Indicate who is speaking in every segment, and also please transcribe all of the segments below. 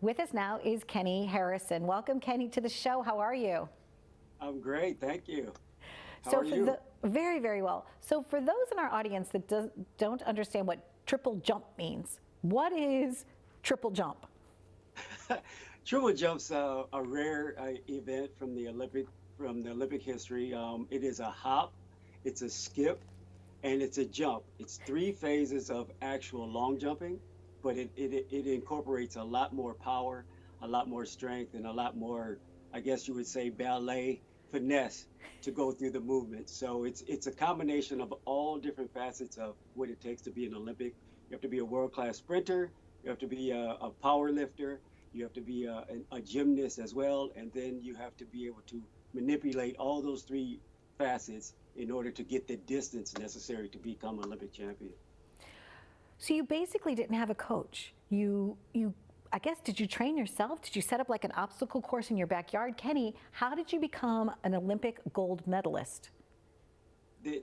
Speaker 1: With us now is Kenny Harrison. Welcome, Kenny, to the show. How are you?
Speaker 2: I'm great, thank you. How
Speaker 1: So
Speaker 2: are
Speaker 1: for
Speaker 2: you?
Speaker 1: the very, very well. So for those in our audience that don't understand what triple jump means, what is triple jump?
Speaker 2: Triple jump's a rare event from the Olympic history. It is a hop, it's a skip, and it's a jump. It's three phases of actual long jumping, but it incorporates a lot more power, a lot more strength, and a lot more, I guess you would say, ballet finesse to go through the movement. So it's a combination of all different facets of what it takes to be an Olympic. You have to be a world-class sprinter, you have to be a power lifter, you have to be a gymnast as well, and then you have to be able to manipulate all those three facets in order to get the distance necessary to become Olympic champion.
Speaker 1: So you basically didn't have a coach. I guess, did you train yourself? Did you set up like an obstacle course in your backyard? Kenny, how did you become an Olympic gold medalist?
Speaker 2: The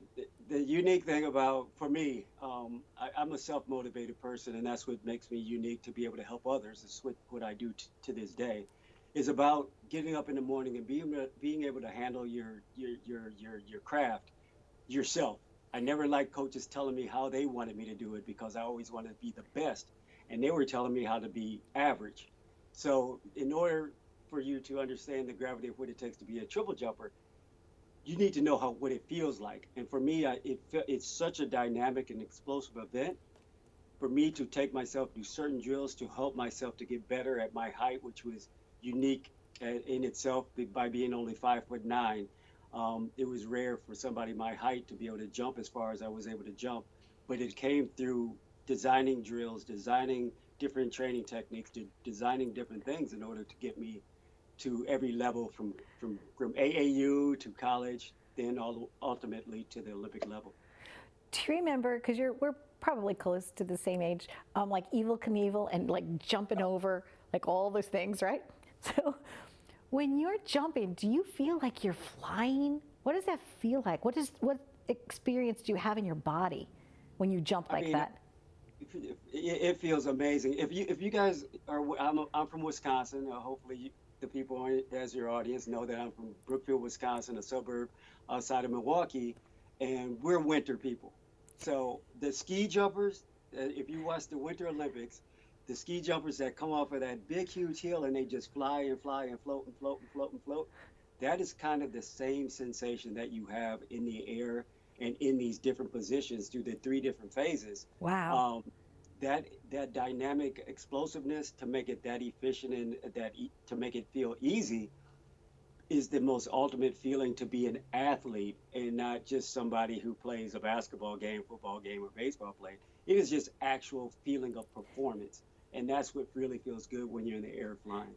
Speaker 2: unique thing about, for me, I'm a self-motivated person, and that's what makes me unique to be able to help others. It's what I do to this day, is about getting up in the morning and being able to handle your craft yourself. I never liked coaches telling me how they wanted me to do it because I always wanted to be the best, and they were telling me how to be average. So, in order for you to understand the gravity of what it takes to be a triple jumper, you need to know what it feels like. And for me, it's such a dynamic and explosive event. For me to take myself through certain drills to help myself to get better at my height, which was unique in itself by being only 5'9". It was rare for somebody my height to be able to jump as far as I was able to jump, but it came through designing drills, designing different training techniques, designing different things in order to get me to every level from AAU to college, then ultimately to the Olympic level.
Speaker 1: Do you remember, because we're probably close to the same age, like Evil Knievel and like jumping over, like all those things, right? So when you're jumping, do you feel like you're flying? What does that feel like? What experience do you have in your body when you jump
Speaker 2: I
Speaker 1: like
Speaker 2: mean,
Speaker 1: that?
Speaker 2: it feels amazing. If you guys are, I'm from Wisconsin. Hopefully, the people as your audience know that I'm from Brookfield, Wisconsin, a suburb outside of Milwaukee, and we're winter people. So the ski jumpers, if you watch the Winter Olympics, the ski jumpers that come off of that big, huge hill and they just fly and fly and float and float and float and float, that is kind of the same sensation that you have in the air and in these different positions through the three different phases.
Speaker 1: Wow.
Speaker 2: Um, that dynamic explosiveness to make it that efficient and to make it feel easy is the most ultimate feeling to be an athlete and not just somebody who plays a basketball game, football game, or baseball play. It is just actual feeling of performance. And that's what really feels good when you're in the air flying.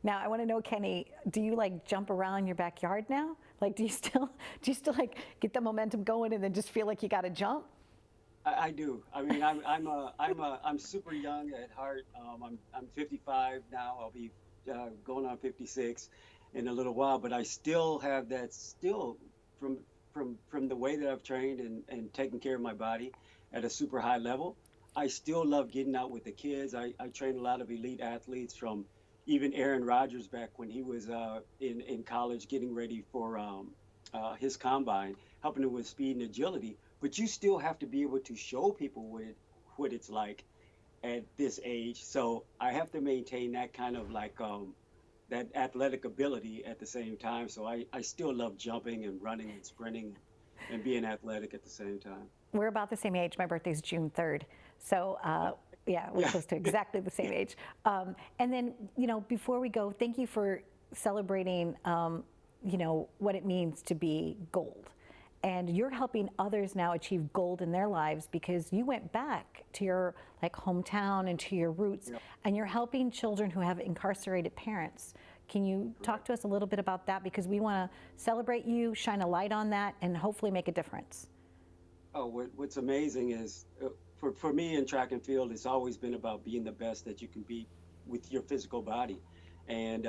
Speaker 1: Now I want to know, Kenny, do you like jump around your backyard now? Like, do you still like get the momentum going and then just feel like you got to jump?
Speaker 2: I do. I mean, I'm super young at heart. I'm 55 now. I'll be going on 56 in a little while, but I still have that still from from the way that I've trained and taken care of my body at a super high level. I still love getting out with the kids. I train a lot of elite athletes from even Aaron Rodgers back when he was in college getting ready for his combine, helping him with speed and agility. But you still have to be able to show people what it's like at this age. So I have to maintain that kind of like that athletic ability at the same time. So I still love jumping and running and sprinting and being athletic at the same time.
Speaker 1: We're about the same age. My birthday's June 3rd. So,
Speaker 2: Oh,
Speaker 1: yeah, we're
Speaker 2: yeah.
Speaker 1: close to exactly the same age. And then, before we go, thank you for celebrating, what it means to be gold. And you're helping others now achieve gold in their lives because you went back to your like hometown and to your roots,
Speaker 2: Yeah,
Speaker 1: and you're helping children who have incarcerated parents. Can you talk
Speaker 2: correct.
Speaker 1: to us a little bit about that? Because we want to celebrate you, shine a light on that, and hopefully make a difference.
Speaker 2: Oh, what's amazing is for me in track and field, it's always been about being the best that you can be with your physical body. And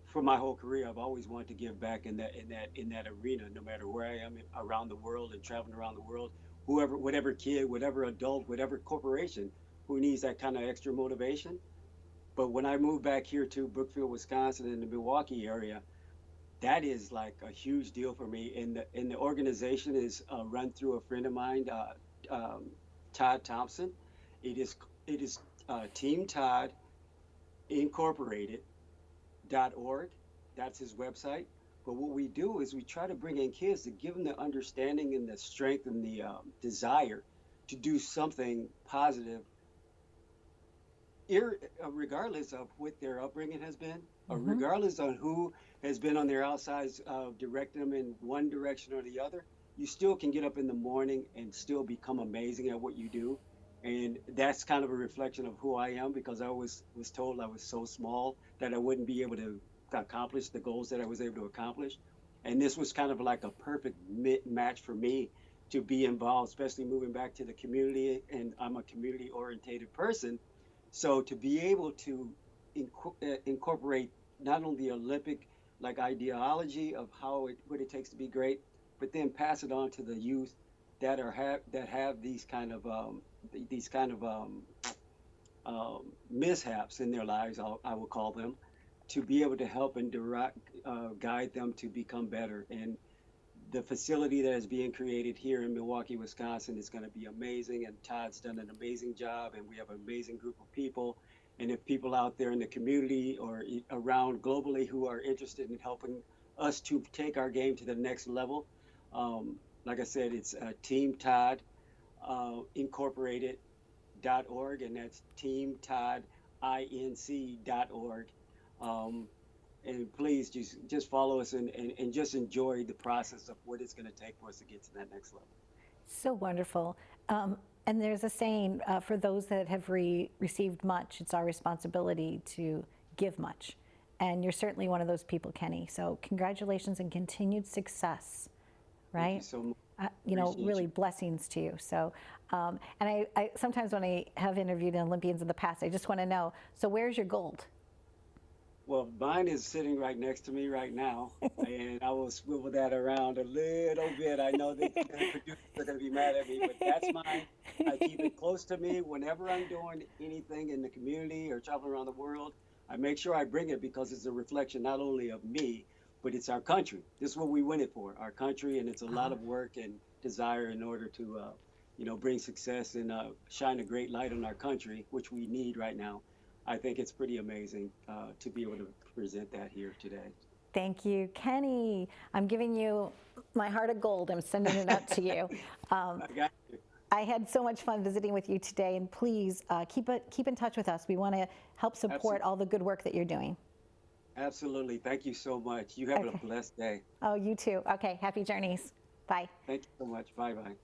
Speaker 2: for my whole career, I've always wanted to give back in that arena, no matter where I am around the world and traveling around the world. Whatever kid, whatever adult, whatever corporation who needs that kind of extra motivation, But when I moved back here to Brookfield, Wisconsin, in the Milwaukee area, that is like a huge deal for me. And the organization is run through a friend of mine, Todd Thompson. It is Team Todd Incorporated.org. That's his website. But what we do is we try to bring in kids to give them the understanding and the strength and the desire to do something positive, regardless of what their upbringing has been, or regardless on who has been on their outsides directing them in one direction or the other. You still can get up in the morning and still become amazing at what you do. And that's kind of a reflection of who I am, because I was told I was so small that I wouldn't be able to accomplish the goals that I was able to accomplish. And this was kind of like a perfect match for me to be involved, especially moving back to the community. And I'm a community oriented person. So to be able to incorporate not only the Olympic like ideology of what it takes to be great, but then pass it on to the youth that have these kind of mishaps in their lives, I will call them, to be able to help and guide them to become better. And the facility that is being created here in Milwaukee, Wisconsin is going to be amazing. And Todd's done an amazing job, and we have an amazing group of people. And if people out there in the community or around globally who are interested in helping us to take our game to the next level, like I said, it's Team Todd Incorporated.org, and that's Team Todd Inc.org. And please just follow us and just enjoy the process of what it's going to take for us to get to that next level.
Speaker 1: So wonderful. And there's a saying, for those that have received much, it's our responsibility to give much. And you're certainly one of those people, Kenny. So congratulations and continued success, right?
Speaker 2: Thank you so much.
Speaker 1: Really blessings to you. So, and I sometimes when I have interviewed Olympians in the past, I just want to know, so where's your gold?
Speaker 2: Well, mine is sitting right next to me right now, and I will swivel that around a little bit. I know that the producers are going to be mad at me, but that's mine. I keep it close to me whenever I'm doing anything in the community or traveling around the world. I make sure I bring it because it's a reflection not only of me, but it's our country. This is what we win it for, our country, and it's a lot of work and desire in order to, bring success and shine a great light on our country, which we need right now. I think it's pretty amazing to be able to present that here today.
Speaker 1: Thank you, Kenny. I'm giving you my heart of gold. I'm sending it out to you.
Speaker 2: I got you.
Speaker 1: I had so much fun visiting with you today, and please keep in touch with us. We want to help support all the good work that you're doing.
Speaker 2: Absolutely. Thank you so much. You have a blessed day.
Speaker 1: Oh, you too. Okay. Happy journeys. Bye.
Speaker 2: Thank you so much. Bye-bye.